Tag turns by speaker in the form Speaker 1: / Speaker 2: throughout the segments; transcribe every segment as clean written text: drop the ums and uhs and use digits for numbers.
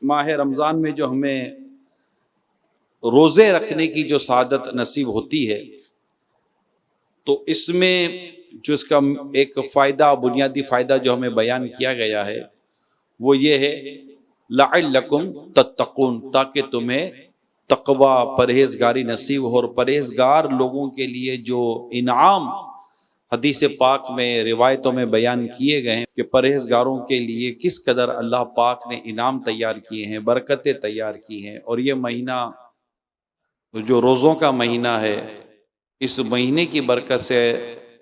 Speaker 1: ماہ رمضان میں جو ہمیں روزے رکھنے کی جو سعادت نصیب ہوتی ہے، تو اس میں جو اس کا ایک فائدہ، بنیادی فائدہ جو ہمیں بیان کیا گیا ہے وہ یہ ہے لعلکم تتقون، تاکہ تمہیں تقوی، پرہیزگاری نصیب ہو۔ اور پرہیزگار لوگوں کے لیے جو انعام حدیث پاک میں، روایتوں میں بیان کیے گئے ہیں کہ پرہیزگاروں کے لیے کس قدر اللہ پاک نے انعام تیار کیے ہیں، برکتیں تیار کی ہیں۔ اور یہ مہینہ جو روزوں کا مہینہ ہے، اس مہینے کی برکت سے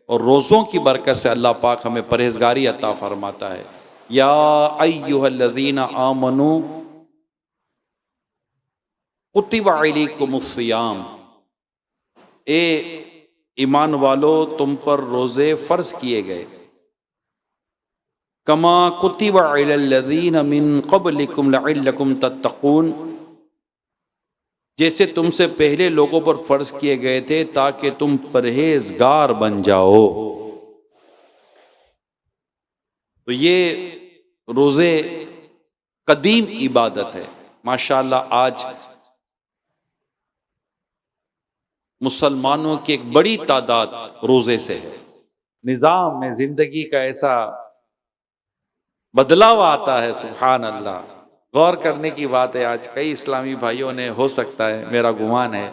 Speaker 1: اور روزوں کی برکت سے اللہ پاک ہمیں پرہیزگاری عطا فرماتا ہے۔ یا ایھا الذین آمنوا کتب علیکم الصیام، اے ایمان والو تم پر روزے فرض کیے گئے، کما کتب علی الذین من قبلکم لعلکم تتقون، جیسے تم سے پہلے لوگوں پر فرض کیے گئے تھے تاکہ تم پرہیزگار بن جاؤ۔ تو یہ روزے قدیم عبادت ہے۔ ماشاءاللہ آج مسلمانوں کی ایک بڑی تعداد روزے سے ہے۔ نظام میں زندگی کا ایسا بدلاؤ آتا ہے، سبحان اللہ، غور کرنے کی بات ہے۔ آج کئی اسلامی بھائیوں نے، ہو سکتا ہے، میرا گمان ہے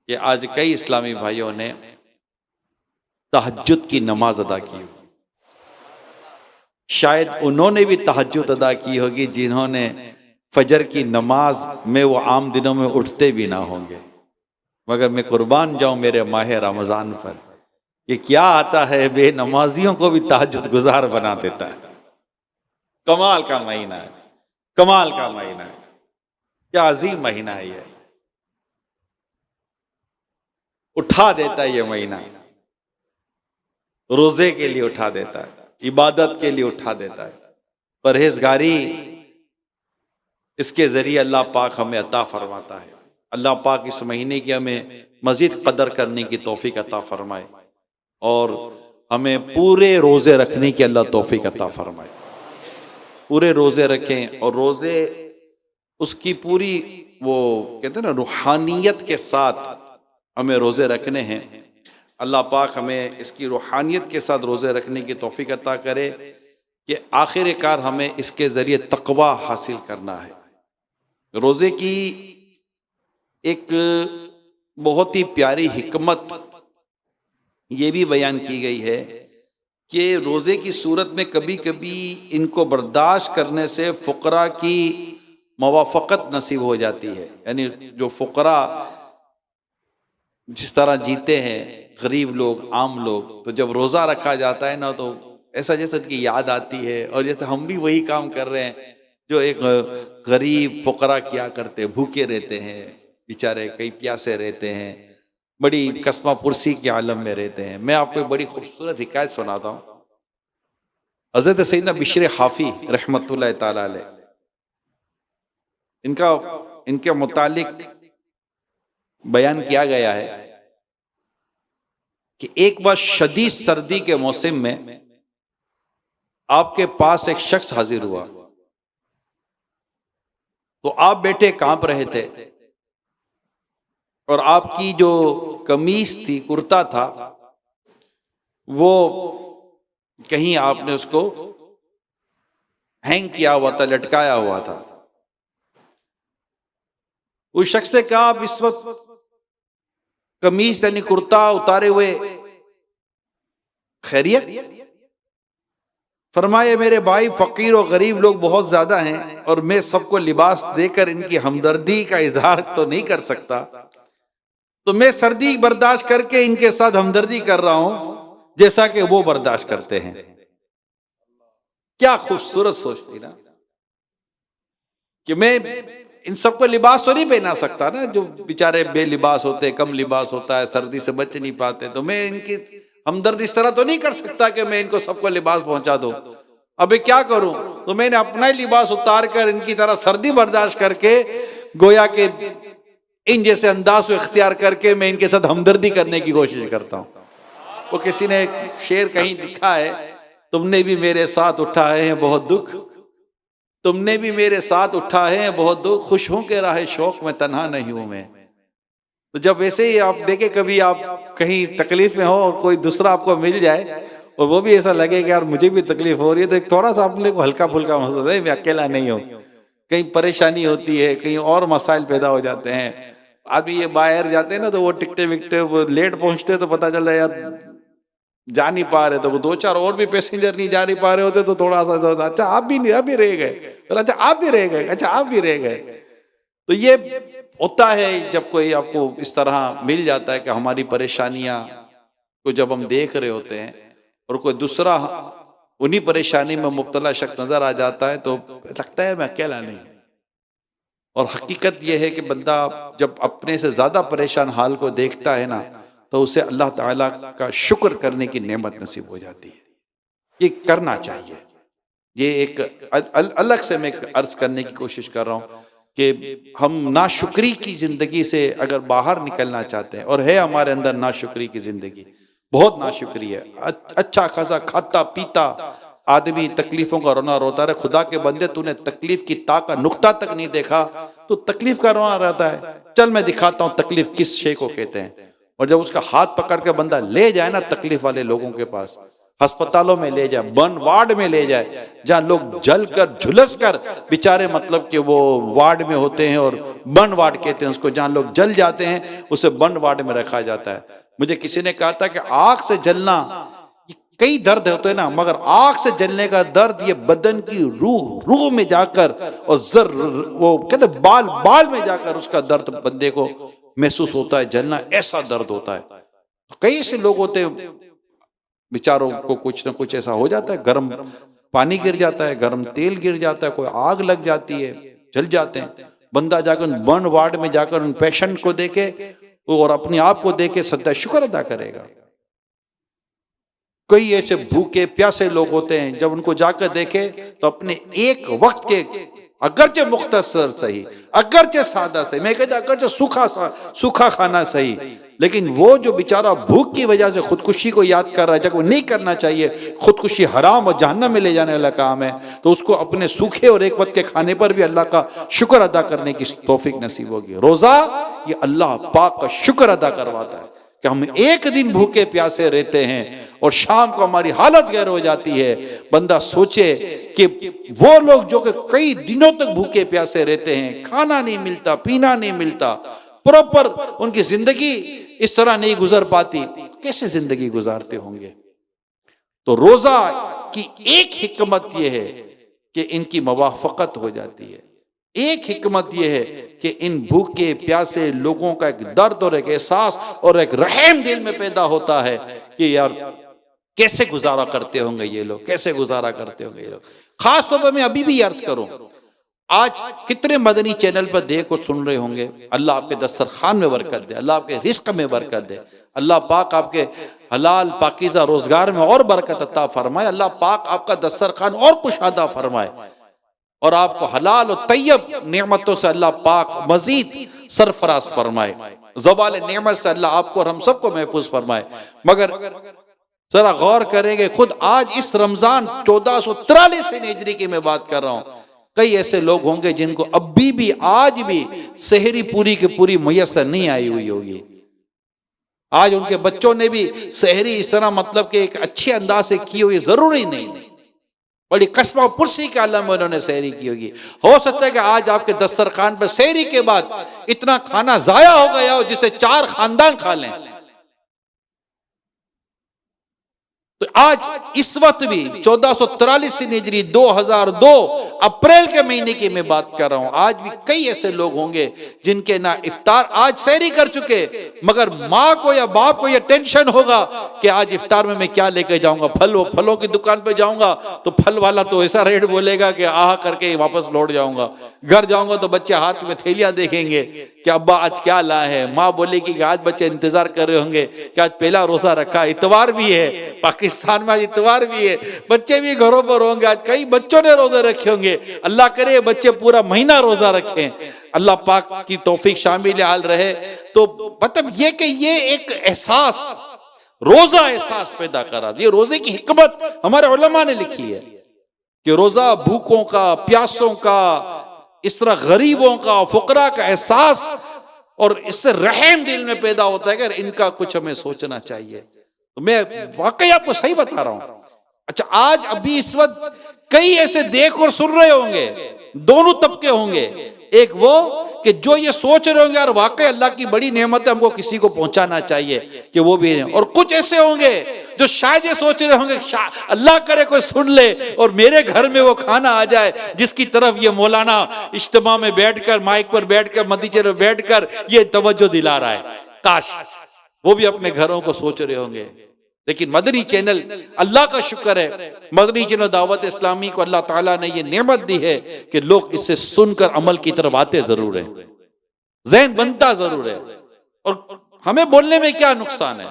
Speaker 1: کہ آج کئی اسلامی بھائیوں نے تہجد کی نماز ادا کی ہوگی۔ شاید انہوں نے بھی تہجد ادا کی ہوگی جنہوں نے فجر کی نماز میں وہ عام دنوں میں اٹھتے بھی نہ ہوں گے، مگر میں قربان جاؤں میرے ماہ رمضان پر، یہ کیا آتا ہے، بے نمازیوں کو بھی تہجد گزار بنا دیتا ہے۔ کمال کا مہینہ ہے، کمال کا مہینہ ہے، کیا عظیم مہینہ ہے یہ، اٹھا دیتا ہے یہ مہینہ، روزے کے لیے اٹھا دیتا ہے، عبادت کے لیے اٹھا دیتا ہے، پرہیزگاری اس کے ذریعے اللہ پاک ہمیں عطا فرماتا ہے۔ اللہ پاک اس مہینے کی ہمیں مزید قدر کرنے کی توفیق عطا فرمائے اور ہمیں پورے روزے رکھنے کی اللہ توفیق عطا فرمائے۔ پورے روزے رکھیں، اور روزے اس کی پوری وہ کہتے ہیں نا روحانیت کے ساتھ ہمیں روزے رکھنے ہیں۔ اللہ پاک ہمیں اس کی روحانیت کے ساتھ روزے رکھنے کی توفیق عطا کرے کہ آخر کار ہمیں اس کے ذریعے تقوی حاصل کرنا ہے۔ روزے کی ایک بہت ہی پیاری حکمت یہ بھی بیان کی گئی ہے کہ روزے کی صورت میں کبھی کبھی ان کو برداشت کرنے سے فقراء کی موافقت نصیب ہو جاتی ہے۔ یعنی جو فقراء جس طرح جیتے ہیں، غریب لوگ، عام لوگ، تو جب روزہ رکھا جاتا ہے نا تو ایسا جیسے ان کی یاد آتی ہے، اور جیسے ہم بھی وہی کام کر رہے ہیں جو ایک غریب فقراء کیا کرتے، بھوکے رہتے ہیں بیچارے، کئی پیاسے رہتے ہیں، بڑی کسمہ پرسی کے عالم میں رہتے ہیں۔ میں آپ کو ایک بڑی خوبصورت حکایت سناتا ہوں۔ حضرت سیدنا بشر حافی رحمۃ اللہ تعالی علیہ، ان کے متعلق بیان کیا گیا ہے کہ ایک بار شدید سردی کے موسم میں آپ کے پاس ایک شخص حاضر ہوا، تو آپ بیٹے کانپ رہے تھے، اور آپ کی جو قمیص تھی، کرتا تھا، وہ کہیں آپ نے اس کو ہینگ کیا ہوا تھا، لٹکایا ہوا تھا۔ اس شخص نے کہا، آپ اس وقت قمیص یعنی کرتا اتارے ہوئے خیریت؟ فرمایا، میرے بھائی فقیر و غریب لوگ بہت زیادہ ہیں، اور میں سب کو لباس دے کر ان کی ہمدردی کا اظہار تو نہیں کر سکتا، تو میں سردی برداشت کر کے ان کے ساتھ ہمدردی کر رہا ہوں جیسا کہ وہ برداشت کرتے ہیں۔ کیا خوبصورت سوچ تھی نا، کہ میں ان سب کو لباس تو نہیں پہنا سکتا نا، جو بیچارے بے لباس ہوتے، کم لباس ہوتا ہے، سردی سے بچ نہیں پاتے، تو میں ان کی ہمدردی اس طرح تو نہیں کر سکتا کہ میں ان کو سب کو لباس پہنچا دوں۔ ابھی کیا کروں؟ تو میں نے اپنا ہی لباس اتار کر ان کی طرح سردی برداشت کر کے، گویا کہ ان جیسے انداز کو اختیار کر کے میں ان کے ساتھ ہمدردی کرنے کی کوشش کرتا ہوں۔ وہ کسی نے ایک شعر کہیں لکھا ہے، تم نے بھی میرے ساتھ اٹھائے ہیں بہت دکھ، تم نے بھی میرے ساتھ اٹھا ہے بہت دکھ، خوش ہوں کہ راہ شوق میں تنہا نہیں ہوں میں۔ تو جب ایسے ہی آپ دیکھیں کبھی آپ کہیں تکلیف میں ہو اور کوئی دوسرا آپ کو مل جائے اور وہ بھی ایسا لگے کہ یار مجھے بھی تکلیف ہو رہی ہے، تو ایک تھوڑا سا اپنے کو ہلکا پھلکا محسوس ہے، میں اکیلا نہیں ہوں۔ کہیں پریشانی ہوتی ہے، کہیں اور مسائل پیدا ہو جاتے ہیں، ابھی یہ باہر جاتے ہیں نا تو وہ ٹکٹے وکٹے وہ لیٹ پہنچتے تو پتہ چلتا ہے یار جا نہیں پا رہے، تو وہ دو چار اور بھی پیسنجر نہیں جا نہیں پا رہے ہوتے تو تھوڑا سا اچھا آپ بھی نہیں، ابھی رہ گئے، اچھا آپ بھی رہ گئے، اچھا آپ بھی رہ گئے۔ تو یہ ہوتا ہے جب کوئی آپ کو اس طرح مل جاتا ہے کہ ہماری پریشانیاں کو جب ہم دیکھ رہے ہوتے ہیں اور کوئی دوسرا انہی پریشانی میں مبتلا شخص نظر آ جاتا ہے تو لگتا ہے میں اکیلا نہیں۔ اور حقیقت یہ ہے کہ بندہ جب اپنے سے زیادہ پریشان حال کو دیکھتا ہے نا تو اسے اللہ تعالیٰ کا شکر کرنے کی نعمت نصیب ہو جاتی ہے۔ یہ کرنا چاہیے۔ یہ ایک الگ سے میں عرض کرنے کی کوشش کر رہا ہوں کہ ہم ناشکری کی زندگی سے اگر باہر نکلنا چاہتے ہیں، اور ہے ہمارے اندر ناشکری کی زندگی، بہت ناشکری ہے، اچھا خاصا کھاتا پیتا آدمی تکلیفوں کا رونا روتا رہے، خدا کے بندے تو نے تکلیف کی تا کا نقطہ تک نہیں دیکھا تو تکلیف کا رونا رہتا ہے۔ چل میں دکھاتا ہوں تکلیف کس شے کو کہتے ہیں، اور جب اس کا ہاتھ پکڑ کے بندہ لے جائے نا تکلیف والے لوگوں کے پاس، ہسپتالوں میں لے جائے، بن وارڈ میں لے جائے، جہاں لوگ جل کر جھلس کر بیچارے مطلب کہ وہ وارڈ میں ہوتے ہیں، اور بن وارڈ کہتے ہیں اس کو، جہاں لوگ جل جاتے ہیں اسے بن وارڈ میں رکھا جاتا ہے۔ مجھے کسی نے کہا تھا کہ آگ سے جلنا کئی درد ہوتے ہیں نا، مگر آگ سے جلنے کا درد یہ بدن کی روح میں جا کر اور وہ کہتے ہیں بال میں جا کر اس کا درد بندے کو محسوس ہوتا ہے، جلنا ایسا درد ہوتا ہے۔ کئی ایسے لوگ ہوتے ہیں بیچاروں کو کچھ نہ کچھ ایسا ہو جاتا ہے، گرم پانی گر جاتا ہے، گرم تیل گر جاتا ہے، کوئی آگ لگ جاتی ہے، جل جاتے ہیں۔ بندہ جا کر برن وارڈ میں جا کر ان پیشنٹ کو دیکھے اور اپنے آپ کو دیکھے سجدہ شکر ادا کرے گا۔ کئی ایسے بھوکے پیاسے لوگ ہوتے ہیں، جب ان کو جا کر دیکھے تو اپنے ایک وقت کے اگرچہ مختصر صحیح، اگرچہ سادہ صحیح، میں کہتا اگرچہ سوکھا کھانا صحیح، لیکن وہ جو بیچارہ بھوک کی وجہ سے خودکشی کو یاد کر رہا ہے، جب وہ نہیں کرنا چاہیے، خودکشی حرام اور جہنم میں لے جانے والا کام ہے، تو اس کو اپنے سوکھے اور ایک وقت کے کھانے پر بھی اللہ کا شکر ادا کرنے کی توفیق نصیب ہوگی۔ روزہ یہ اللہ پاک کا شکر ادا کرواتا ہے کہ ہم ایک دن بھوکے پیاسے رہتے ہیں اور شام کو ہماری حالت غیر ہو جاتی ہے۔ بندہ سوچے کہ وہ لوگ جو کہ کئی دنوں تک بھوکے پیاسے رہتے ہیں، کھانا نہیں ملتا، پینا نہیں ملتا، پراپر ان کی زندگی اس طرح نہیں گزر پاتی، کیسے زندگی گزارتے ہوں گے؟ تو روزہ کی ایک حکمت یہ ہے کہ ان کی موافقت ہو جاتی ہے۔ ایک حکمت یہ ہے کہ ان بھوکے پیاسے لوگوں کا ایک درد اور ایک احساس اور ایک رحم دل میں پیدا ہوتا ہے کہ یار کیسے گزارا کرتے ہوں گے یہ لوگ، کیسے گزارا کرتے ہوں گے یہ لوگ۔ خاص طور پر میں ابھی بھی عرض کروں، آج کتنے مدنی چینل پر دیکھ اور سن رہے ہوں گے، اللہ آپ کے دسترخوان میں برکت دے، اللہ آپ کے رزق میں برکت دے، اللہ پاک آپ کے حلال پاکیزہ روزگار میں اور برکت عطا فرمائے، اللہ پاک آپ کا دسترخوان اور کشادہ فرمائے، اور آپ کو حلال و طیب نعمتوں سے اللہ پاک مزید سرفراز فرمائے، زوال نعمت سے اللہ آپ کو اور ہم سب کو محفوظ فرمائے۔ مگر ذرا غور کریں گے، خود آج اس رمضان 1443 ہجری کی میں بات کر رہا ہوں، کئی ایسے لوگ ہوں گے جن کو ابھی بھی آج بھی سحری پوری کی پوری میسر نہیں آئی ہوئی ہوگی۔ آج ان کے بچوں نے بھی سحری اس طرح مطلب کہ ایک اچھے انداز سے کی ہوئی ضروری نہیں، بڑی قسمہ پرسی کے عالم میں انہوں نے سحری کی ہوگی۔ ہو سکتا ہے کہ آج آپ کے دسترخوان پر سحری کے بعد اتنا کھانا ضائع ہو گیا ہو جسے 4 خاندان کھا لیں۔ تو آج اس وقت بھی 1443 ہجری 2002 اپریل کے مہینے کی میں بات کر رہا ہوں، آج بھی کئی ایسے لوگ ہوں گے جن کے نہ افطار آج سحری کر چکے، مگر ماں کو یا باپ کو یہ ٹینشن ہوگا کہ آج افطار میں کیا لے کے جاؤں گا، پھلوں کی دکان پہ جاؤں گا تو پھل والا تو ایسا ریٹ بولے گا کہ آہا کر کے واپس لوٹ جاؤں گا، گھر جاؤں گا تو بچے ہاتھ میں تھیلیاں دیکھیں گے کہ ابا آج کیا لائے ہیں، ماں بولے گی کہ آج بچے انتظار کر رہے ہوں گے کہ آج پہلا روزہ رکھا، اتوار بھی ہے، پاکستان میں آج اتوار بھی ہے، بچے بھی گھروں پر ہوں گے، آج کئی بچوں نے روزے رکھے ہوں گے، اللہ کرے بچے پورا مہینہ روزہ رکھیں، اللہ پاک کی توفیق شامل حال رہے۔ تو مطلب یہ کہ یہ ایک احساس، روزہ احساس پیدا کرا، یہ روزے کی حکمت ہمارے علماء نے لکھی ہے۔ کہ روزہ بھوکوں کا، پیاسوں کا، اس طرح غریبوں کا، فقراء کا احساس، اور اس سے رحم دل میں پیدا ہوتا ہے کہ ان کا کچھ ہمیں سوچنا چاہیے. تو میں واقعی آپ کو صحیح بتا رہا ہوں. اچھا آج ابھی اس وقت کئی ایسے دیکھ اور سن رہے ہوں گے، دونوں طبقے ہوں گے. ایک وہ کہ جو یہ سوچ رہے ہوں گے اور واقعی اللہ کی بڑی نعمت ہے، ہم کو کسی کو پہنچانا چاہیے کہ وہ بھی ہیں. اور کچھ ایسے ہوں گے جو شاید یہ سوچ رہے ہوں گے اللہ کرے کوئی سن لے اور میرے گھر میں وہ کھانا آ جائے جس کی طرف یہ مولانا اجتماع میں بیٹھ کر، مائک پر بیٹھ کر، مدیچے میں بیٹھ کر یہ توجہ دلا رہا ہے. کاش وہ بھی اپنے گھروں کو سوچ رہے ہوں گے. لیکن مدنی چینل، اللہ کا شکر ہے، مدنی چینل دعوت اسلامی کو اللہ تعالیٰ نے یہ نعمت دی ہے کہ لوگ اس سے سن کر عمل کی طرف آتے ضرور ہیں، ذہن بنتا ضرور ہے. اور ہمیں بولنے میں کیا نقصان ہے؟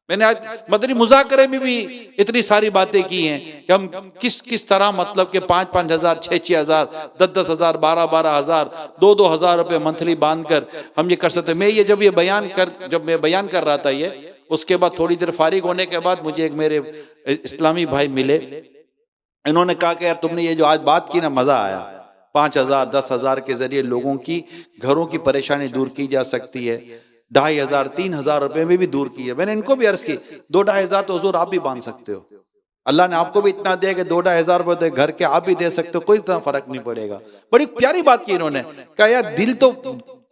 Speaker 1: میں نے آج مدنی مذاکرے میں بھی اتنی ساری باتیں کی ہیں کہ ہم کس طرح مطلب کہ 5-5 ہزار، 6-6 ہزار، 10-10 ہزار، 12-12 ہزار، 2-2 ہزار روپے منتھلی باندھ کر ہم یہ کر سکتے ہیں. میں یہ جب میں بیان کر رہا تھا یہ، اس کے بعد تھوڑی دیر فارغ ہونے کے بعد مجھے ایک میرے اسلامی بھائی ملے. انہوں نے کہا کہ یار تم نے یہ جو آج بات کی نا، مزہ آیا. 5,000 10,000 کے ذریعے لوگوں کی گھروں کی پریشانی دور کی جا سکتی ہے. 2,500 3,000 روپے میں بھی دور کی ہے. میں نے ان کو بھی عرض کی 2-2,500 تو حضور آپ بھی باندھ سکتے ہو. اللہ نے آپ کو بھی اتنا دیا کہ 2-2,500 روپے گھر کے آپ بھی دے سکتے ہو، کوئی اتنا فرق نہیں پڑے گا. بڑی پیاری بات کی انہوں نے. کہا یار دل تو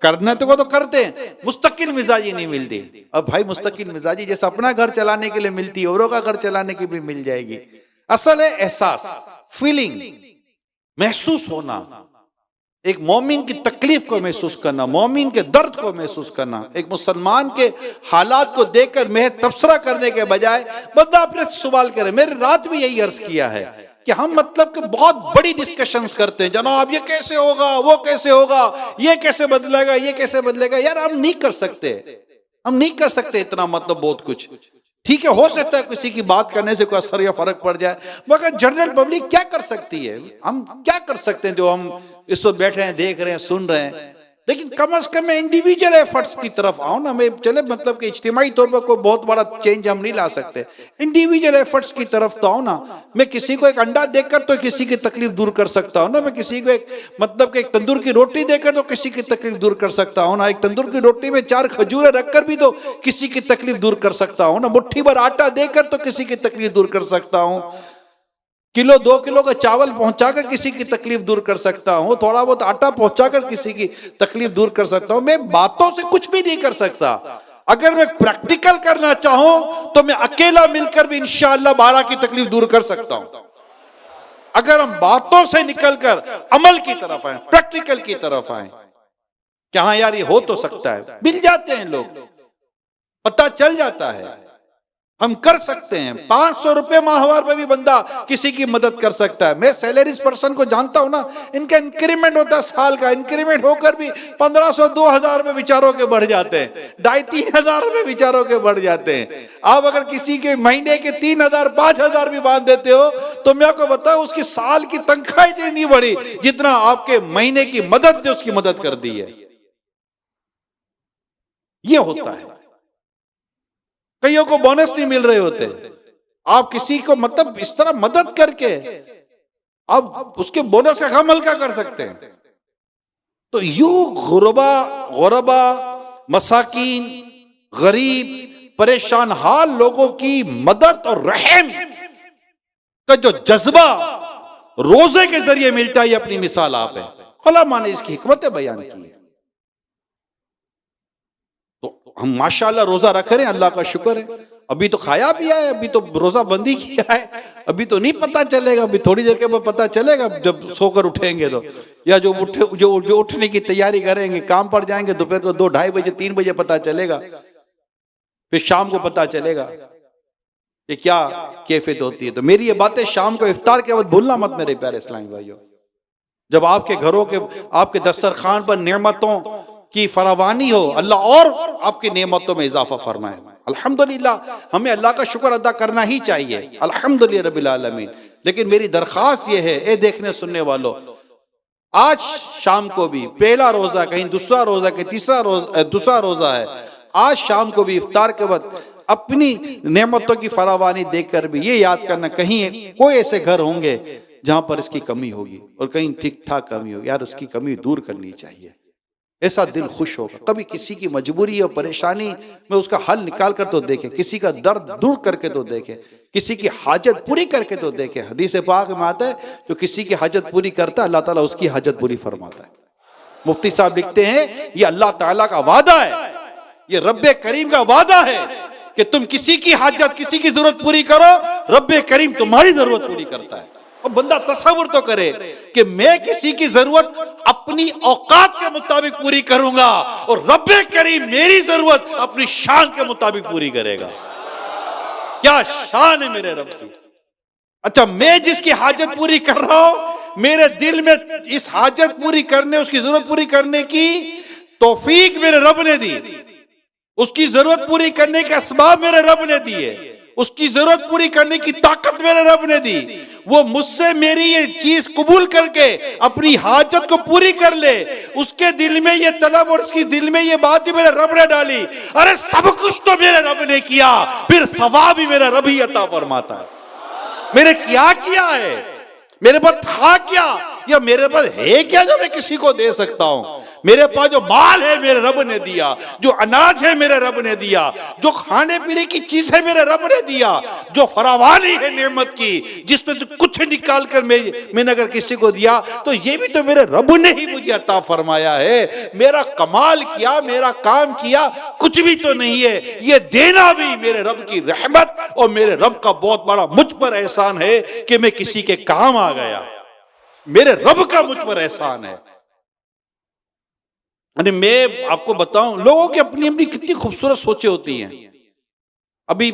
Speaker 1: کرنا تو کرتے ہیں، مستقل مزاجی نہیں ملتی. اب بھائی مستقل مزاجی جیسے اپنا گھر چلانے کے لیے ملتی ہے، اوروں کا گھر چلانے کی بھی مل جائے گی. اصل ہے احساس، فیلنگ، محسوس ہونا، ایک مومن کی تکلیف کو محسوس کرنا، مومن کے درد کو محسوس کرنا. ایک مسلمان کے حالات کو دیکھ کر محض تبصرہ کرنے کے بجائے بندہ اپنے سوال کرے. میرے رات بھی یہی عرض کیا ہے کہ ہم مطلب کہ بہت بڑی ڈسکشنز کرتے ہیں، جناب یہ کیسے ہوگا، وہ کیسے ہوگا، یہ کیسے بدلے گا، یہ کیسے بدلے گا. یار ہم نہیں کر سکتے اتنا مطلب بہت کچھ. ٹھیک ہے ہو سکتا ہے کسی کی بات کرنے سے کوئی اثر یا فرق پڑ جائے، مگر جنرل پبلک کیا کر سکتی ہے؟ ہم کیا کر سکتے ہیں جو ہم اس وقت بیٹھے ہیں، دیکھ رہے ہیں، سن رہے ہیں. لیکن کم از کم میں انڈیویجول ایفرٹس کی طرف آؤں نا. میں چلے مطلب کہ اجتماعی طور پر کوئی بہت بڑا چینج ہم نہیں لا سکتے، انڈیویجول ایفرٹس کی طرف تو آؤں نا. میں کسی کو ایک انڈا دے کر تو کسی کی تکلیف دور کر سکتا ہوں نا. میں کسی کو ایک مطلب کہ ایک تندور کی روٹی دے کر تو کسی کی تکلیف دور کر سکتا ہوں نا. ایک تندور کی روٹی میں 4 کھجوریں رکھ کر بھی تو کسی کی تکلیف دور کر سکتا ہوں نا. مٹھی بھر آٹا دے کر تو کسی کی تکلیف دور کر سکتا ہوں. 1-2 کلو کا چاول پہنچا کر کسی کی تکلیف دور کر سکتا ہوں. تھوڑا بہت آٹا پہنچا کر کسی کی تکلیف دور کر سکتا ہوں. میں باتوں سے کچھ بھی نہیں کر سکتا. اگر میں پریکٹیکل کرنا چاہوں تو میں اکیلا مل کر بھی انشاءاللہ 12 کی تکلیف دور کر سکتا ہوں. اگر ہم باتوں سے نکل کر عمل کی طرف آئیں، پریکٹیکل کی طرف آئیں کہ ہاں یار یہ ہو تو سکتا ہے. مل جاتے ہیں لوگ، پتہ چل جاتا ہے، ہم کر سکتے ہیں. 500 روپے ماہوار میں بھی بندہ کسی کی مدد کر سکتا ہے. میں سیلریز پرسن کو جانتا ہوں نا، ان کا انکریمنٹ ہوتا ہے سال کا، انکریمنٹ ہو کر بھی 1,500 2,000 روپے بیچاروں کے بڑھ جاتے ہیں، 2,500-3,000 روپے بیچاروں کے بڑھ جاتے ہیں. آپ اگر کسی کے مہینے کے 3,000 5,000 بھی باندھ دیتے ہو تو میں آپ کو بتاؤں اس کی سال کی تنخواہ اتنی نہیں بڑھی جتنا آپ کے مہینے کی مدد نے اس کی مدد کر دی ہے. یہ ہوتا ہے. کئیوں کو بونس نہیں مل رہے ہوتے، آپ کسی کو مطلب اس طرح مدد کر کے آپ اس کے بونس کا کام ہلکا کر سکتے ہیں. تو یوں غربا، مساکین، غریب، پریشان حال لوگوں کی مدد اور رحم کا جو جذبہ روزے کے ذریعے ملتا ہے، یہ اپنی مثال آپ ہے. علماء نے اس کی حکمتیں بیان کی ہے. ہم ماشاءاللہ روزہ رکھ رہے ہیں، اللہ کا شکر ہے. ابھی تو کھایا پیا ہے، ابھی تو روزہ بندی کیا ہے، ابھی تو نہیں پتہ چلے گا. ابھی تھوڑی دیر کے بعد پتہ چلے گا جب سو کر اٹھیں گے تو، یا جو اٹھنے کی تیاری کریں گے، کام پر جائیں گے دوپہر کو 2-2:30 بجے 3 بجے پتہ چلے گا، پھر شام کو پتہ چلے گا کہ کیا کیفیت ہوتی ہے. تو میری یہ باتیں شام کو افطار کے وقت بھولنا مت میرے پیارے اسلامی بھائیو. جب آپ کے گھروں کے، آپ کے دسترخوان پر نعمتوں کی فراوانی ہو، اللہ اور آپ کی نعمتوں میں اضافہ فرمائے. الحمدللہ ہمیں اللہ کا شکر ادا کرنا ہی چاہیے، الحمدللہ رب العالمین. لیکن میری درخواست یہ ہے اے دیکھنے سننے والوں، آج شام کو بھی پہلا روزہ، کہیں دوسرا روزہ، کہ دوسرا روزہ ہے، آج شام کو بھی افطار کے وقت اپنی نعمتوں کی فراوانی دیکھ کر بھی یہ یاد کرنا، کہیں کوئی ایسے گھر ہوں گے جہاں پر اس کی کمی ہوگی اور کہیں ٹھیک ٹھاک کمی ہوگی، یار اس کی کمی دور کرنی چاہیے، ایسا دل خوش ہوگا۔ کبھی کسی کی مجبوری اور پریشانی میں اس کا حل نکال کر تو دیکھیں، کسی کا درد دور کر کے تو دیکھیں، کسی کی حاجت پوری کر کے تو دیکھیں۔ حدیث پاک میں آتا ہے جو کسی کی حاجت پوری کرتا ہے اللہ تعالیٰ اس کی حاجت پوری فرماتا ہے۔ مفتی صاحب لکھتے ہیں یہ اللہ تعالیٰ کا وعدہ ہے، یہ رب کریم کا وعدہ ہے کہ تم کسی کی حاجت، کسی کی ضرورت پوری کرو، رب کریم تمہاری ضرورت پوری کرتا ہے۔ اور بندہ تصور تو کرے کہ میں کسی کی ضرورت اپنی اوقات کے مطابق پوری کروں گا اور رب کریم میری ضرورت اپنی شان کے مطابق پوری کرے گا۔ کیا شان ہے میرے رب کی۔ اچھا، میں جس کی حاجت پوری کر رہا ہوں، میرے دل میں اس حاجت پوری کرنے، اس کی ضرورت پوری کرنے کی توفیق میرے رب نے دی، اس کی ضرورت پوری کرنے کے اسباب میرے رب نے دیے، اس کی ضرورت پوری کرنے کی طاقت میرے رب نے دی۔ وہ مجھ سے میری یہ چیز قبول کر کے اپنی حاجت کو پوری کر لے، اس کے دل میں یہ طلب اور اس کی دل میں یہ بات میرے رب نے ڈالی، ارے سب کچھ تو میرے رب نے کیا، پھر ثواب بھی میرا رب ہی عطا فرماتا ہے۔ میرے کیا ہے، میرے پاس تھا کیا، یا میرے پاس ہے کیا جو میں کسی کو دے سکتا ہوں؟ میرے پاس جو مال ہے میرے رب نے دیا، جو اناج ہے میرے رب نے دیا، جو کھانے پینے کی چیز ہے میرے رب نے دیا، جو فراوانی ہے نعمت کی، جس میں سے کچھ نکال کر میں نے اگر کسی کو دیا تو یہ بھی تو میرے رب نے ہی مجھے عطا فرمایا ہے۔ میرا کمال کیا، میرا کام کیا کچھ بھی تو نہیں ہے، یہ دینا بھی میرے رب کی رحمت اور میرے رب کا بہت بڑا مجھ پر احسان ہے کہ میں کسی کے کام آ گیا، میرے رب کا مجھ پر احسان ہے۔ میں آپ کو بتاؤں، لوگوں کی اپنی اپنی کتنی خوبصورت سوچیں ہوتی ہیں۔ ابھی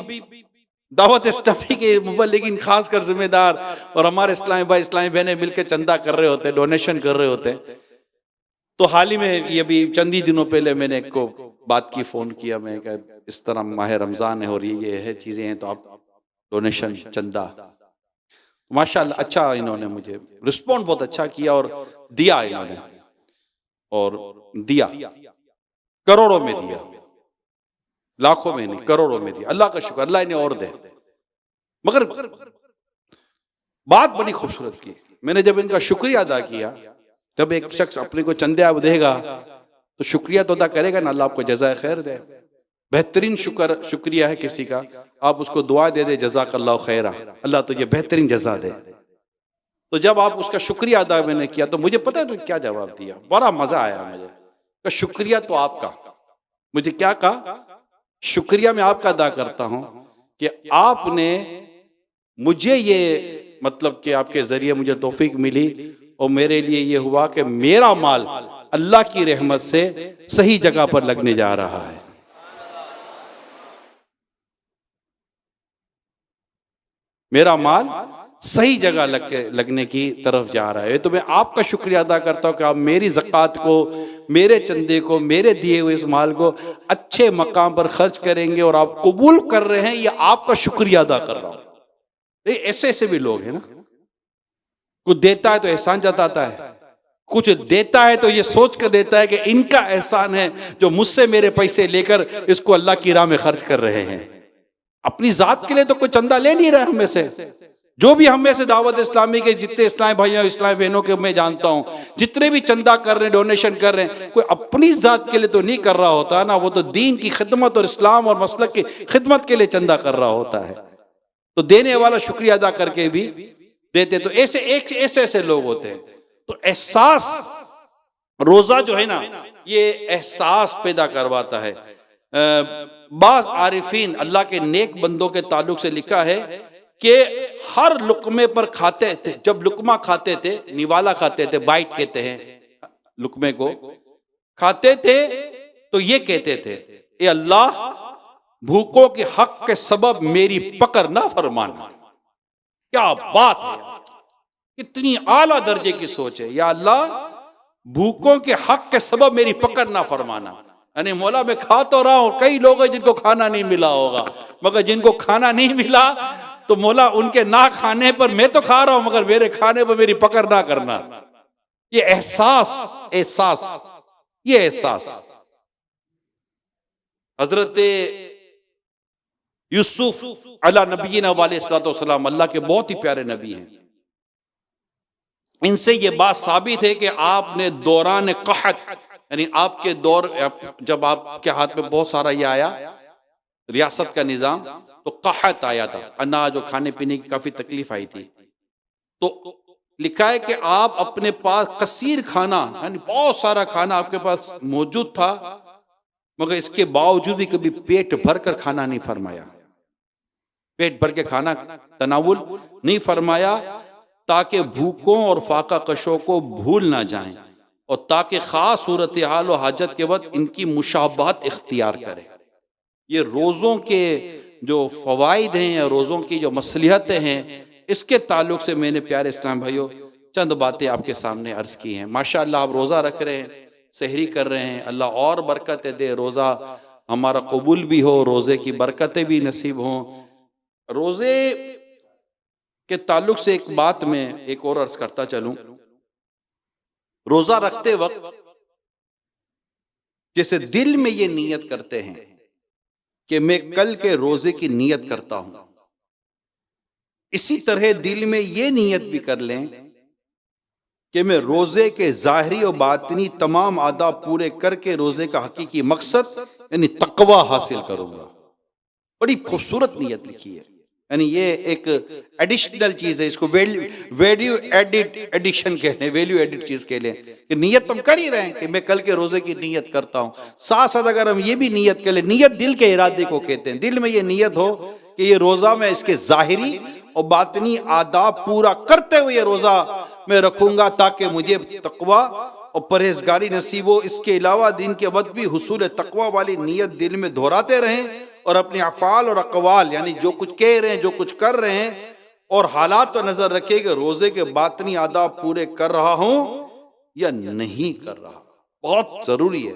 Speaker 1: دعوت اسلامی کے مبلغین خاص کر ذمہ دار اور ہمارے اسلامی بھائی اسلامی بہنیں مل کے چندہ کر رہے ہوتے ہیں، ڈونیشن کر رہے ہوتے ہیں، تو حال ہی میں یہ ابھی چند ہی دنوں پہلے میں نے ایک کو بات کی، فون کیا، میں کہ اس طرح ماہ رمضان ہے اور یہ ہے چیزیں ہیں تو آپ ڈونیشن چندہ، ماشاءاللہ اچھا انہوں نے مجھے رسپونڈ بہت اچھا کیا اور دیا انہوں نے، اور دیا کروڑوں میں دیا، لاکھوں میں نہیں کروڑوں میں دیا۔ اللہ کا شکر، اللہ انہیں اور دے۔ مگر بات بڑی خوبصورت کی، میں نے جب ان کا شکریہ ادا کیا، جب ایک شخص اپنے کو چندے آپ دے گا تو شکریہ تو ادا کرے گا نا، اللہ آپ کو جزائے خیر دے۔ بہترین شکریہ ہے کسی کا، آپ اس کو دعا دے دے جزاک اللہ خیرہ، اللہ تجھے بہترین جزا دے۔ تو جب آپ اس کا شکریہ ادا میں نے کیا تو مجھے پتہ ہے تو کیا جواب دیا، بڑا مزہ آیا مجھے کہ شکریہ تو آپ کا، مجھے کیا کہا، شکریہ میں آپ کا ادا کرتا ہوں کہ آپ نے مجھے یہ مطلب کہ آپ کے ذریعے مجھے توفیق ملی اور میرے لیے یہ ہوا کہ میرا مال اللہ کی رحمت سے صحیح جگہ پر لگنے جا رہا ہے۔ میرا مال صحیح جگہ لگنے کی طرف جا رہا ہے، تو میں آپ کا شکریہ ادا کرتا ہوں کہ آپ میری زکوٰۃ کو، میرے چندے کو، میرے دیے ہوئے اس مال کو اچھے مقام پر خرچ کریں گے اور آپ قبول کر رہے ہیں، یہ آپ کا شکریہ ادا کر رہا ہوں۔ ایسے ایسے بھی لوگ ہیں نا، کچھ دیتا ہے تو احسان جتاتا ہے، کچھ دیتا ہے تو یہ سوچ کر دیتا ہے کہ ان کا احسان ہے جو مجھ سے میرے پیسے لے کر اس کو اللہ کی راہ میں خرچ کر رہے ہیں۔ اپنی ذات کے لیے تو کوئی چندہ لے نہیں رہا ہم میں سے، جو بھی ہم میں سے دعوت اسلامی کے جتنے اسلامی بھائیوں اسلامی بہنوں کے میں جانتا ہوں، جتنے بھی چندہ کر رہے ہیں، ڈونیشن کر رہے ہیں، کوئی اپنی ذات کے لیے تو نہیں کر رہا ہوتا نا، وہ تو دین کی خدمت اور اسلام اور مسلک کی خدمت کے لیے چندہ کر رہا ہوتا ہے۔ تو دینے والا شکریہ ادا کر کے بھی دیتے، تو ایسے لوگ ہوتے ہیں۔ تو احساس، روزہ جو ہے نا یہ احساس پیدا کرواتا ہے۔ بعض عارفین اللہ کے نیک بندوں کے تعلق سے لکھا ہے کہ ہر لقمے پر کھاتے تھے، جب لقمہ کھاتے تھے، نیوالا کھاتے تھے، بائٹ کہتے ہیں لقمے کو، کھاتے تھے تو یہ کہتے تھے، اے اللہ بھوکوں کے حق کے سبب میری پکڑ نہ فرمانا۔ کیا بات ہے، اتنی اعلیٰ درجے کی سوچ ہے، یا اللہ بھوکوں کے حق کے سبب میری پکڑ نہ فرمانا۔ یعنی مولا میں کھا تو رہا ہوں، کئی لوگ ہیں جن کو کھانا نہیں ملا ہوگا، مگر جن کو کھانا نہیں ملا تو مولا ان کے نہ کھانے پر میں تو کھا رہا ہوں، مگر میرے کھانے پر میری پکڑ نہ کرنا۔ یہ احساس حضرت یوسف علی نبینا علیہ الصلوۃ والسلام اللہ کے بہت ہی پیارے نبی ہیں، ان سے یہ بات ثابت ہے کہ آپ نے دوران قحط، یعنی آپ کے دور جب آپ کے ہاتھ میں بہت سارا یہ آیا ریاست کا نظام، تو قحط آیا تھا، اناج اور کھانے پینے کی کافی تکلیف آئی تھی، تو لکھا ہے کہ آپ اپنے پاس کثیر کھانا، یعنی بہت سارا کھانا آپ کے پاس موجود تھا، مگر اس کے باوجود بھی کبھی پیٹ بھر کر کھانا نہیں فرمایا، پیٹ بھر کے کھانا تناول نہیں فرمایا، تاکہ بھوکوں اور فاقہ کشوں کو بھول نہ جائیں، اور تاکہ خاص صورتحال و حاجت کے وقت ان کی مشابہت اختیار کرے۔ یہ روزوں کے جو فوائد ہیں یا روزوں کی جو مصلحتیں ہیں، اس کے تعلق سے میں نے پیارے اسلام بھائیوں چند باتیں آپ کے سامنے عرض کی ہیں۔ ماشاءاللہ آپ روزہ رکھ رہے ہیں، سحری کر رہے ہیں، اللہ اور برکتیں دے، روزہ ہمارا قبول بھی ہو، روزے کی برکتیں بھی نصیب ہوں۔ روزے کے تعلق سے ایک بات میں ایک اور عرض کرتا چلوں، روزہ رکھتے وقت جیسے دل میں یہ نیت کرتے ہیں کہ میں کل کے روزے کی نیت کرتا ہوں، اسی طرح دل میں یہ نیت بھی کر لیں کہ میں روزے کے ظاہری و باطنی تمام آداب پورے کر کے روزے کا حقیقی مقصد یعنی تقوی حاصل کروں گا۔ بڑی خوبصورت نیت لکھی ہے، یعنی یہ ایک ایڈیشنل چیز ہے، اس کو ویلیو ایڈڈ ایڈیشن کہتے ہیں، ویلیو ایڈڈ چیز کہہ لیں کہ نیت ہم کر ہی رہے ہیں کہ میں کل کے روزے کی نیت کرتا ہوں، ساتھ ساتھ اگر ہم یہ بھی نیت کر لیں، نیت دل کے ارادے کو کہتے ہیں، دل میں یہ نیت ہو کہ یہ روزہ میں اس کے ظاہری اور باطنی آداب پورا کرتے ہوئے یہ روزہ میں رکھوں گا تاکہ مجھے تقوی اور پرہیزگاری نصیب ہو۔ اس کے علاوہ دن کے وقت بھی حصول تقوی والی نیت دل میں دہراتے رہیں، اور اپنے افعال اور اقوال یعنی جو کچھ کہہ رہے ہیں، جو کچھ کر رہے ہیں، اور حالات پر نظر رکھے کہ روزے کے باطنی آداب پورے کر رہا ہوں یا نہیں کر رہا۔ بہت ضروری ہے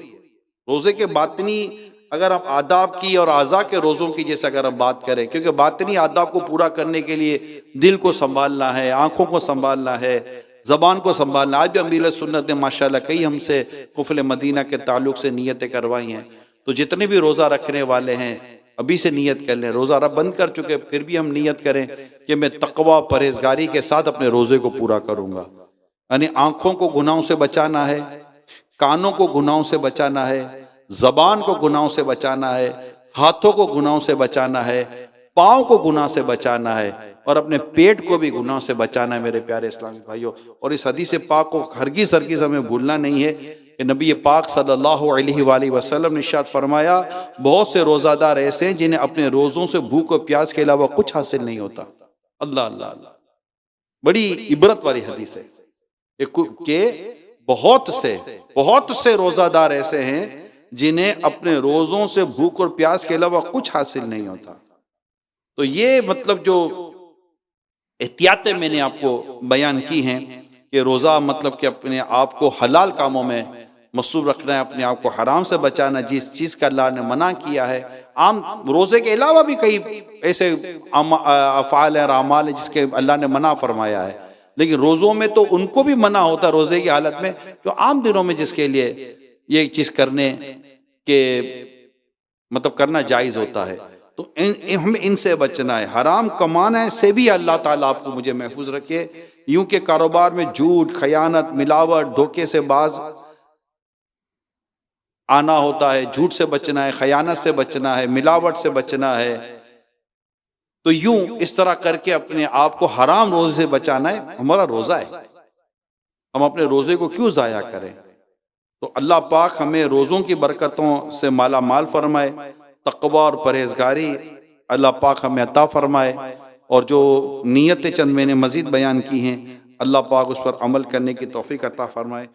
Speaker 1: روزے کے باطنی، اگر ہم آداب کی اور اعضاء کے روزوں کی جیسے اگر ہم بات کریں، کیونکہ باطنی آداب کو پورا کرنے کے لیے دل کو سنبھالنا ہے، آنکھوں کو سنبھالنا ہے، زبان کو سنبھالنا۔ آج بھی امیر سنت نے ماشاءاللہ کئی ہم سے قفل مدینہ کے تعلق سے نیتیں کروائی ہیں، تو جتنے بھی روزہ رکھنے والے ہیں ابھی سے نیت کر لیں، روزہ رب بند کر چکے پھر بھی ہم نیت کریں کہ میں تقوی پرہیزگاری کے ساتھ اپنے روزے کو پورا کروں گا، یعنی آنکھوں کو گناہوں سے بچانا ہے، کانوں کو گناہوں سے بچانا ہے، زبان کو گناہوں سے بچانا ہے، ہاتھوں کو گناہوں سے بچانا ہے، پاؤں کو گناہ سے بچانا ہے، اور اپنے پیٹ کو بھی گناہ سے بچانا ہے میرے پیارے اسلامی بھائیوں۔ اور اس حدیث پاک کو ہرگز ہمیں بھولنا نہیں ہے کہ نبی پاک صلی اللہ علیہ وآلہ وسلم نے ارشاد فرمایا، بہت سے روزہ دار ایسے ہیں جنہیں اپنے روزوں سے بھوک و پیاس کے علاوہ کچھ حاصل نہیں ہوتا۔ اللہ اللہ اللہ، بڑی عبرت والی حدیث ہے کہ بہت سے روزہ دار ایسے ہیں جنہیں اپنے روزوں سے بھوک اور پیاس کے علاوہ کچھ حاصل نہیں ہوتا۔ تو یہ مطلب جو احتیاطیں میں نے آپ کو بیان کی ہیں کہ روزہ مطلب کہ اپنے آپ کو حلال کاموں میں مصروف رکھنا ہے، اپنے آپ کو حرام سے بچانا، جس چیز کا اللہ نے منع کیا ہے۔ عام روزے کے علاوہ بھی کئی ایسے افعال اور اعمال ہیں جس کے اللہ نے منع فرمایا ہے، لیکن روزوں میں تو ان کو بھی منع ہوتا ہے روزے کی حالت میں، جو عام دنوں میں جس کے لیے یہ چیز کرنے کے مطلب کرنا جائز ہوتا ہے، تو ہمیں ان سے بچنا ہے۔ حرام کمانے سے بھی اللہ تعالیٰ آپ کو مجھے محفوظ رکھے، یوں کہ کاروبار میں جھوٹ، خیانت، ملاوٹ، دھوکے سے باز آنا ہوتا ہے، جھوٹ سے بچنا ہے، خیانت سے بچنا ہے، ملاوٹ سے بچنا ہے، تو یوں اس طرح کر کے اپنے آپ کو حرام روزے سے بچانا ہے۔ ہمارا روزہ ہے، ہم اپنے روزے کو کیوں ضائع کریں؟ تو اللہ پاک ہمیں روزوں کی برکتوں سے مالا مال فرمائے، تقوی اور پرہیزگاری اللہ پاک ہمیں عطا فرمائے، اور جو نیتیں چند میں نے مزید بیان کی ہیں اللہ پاک اس پر عمل کرنے کی توفیق عطا فرمائے۔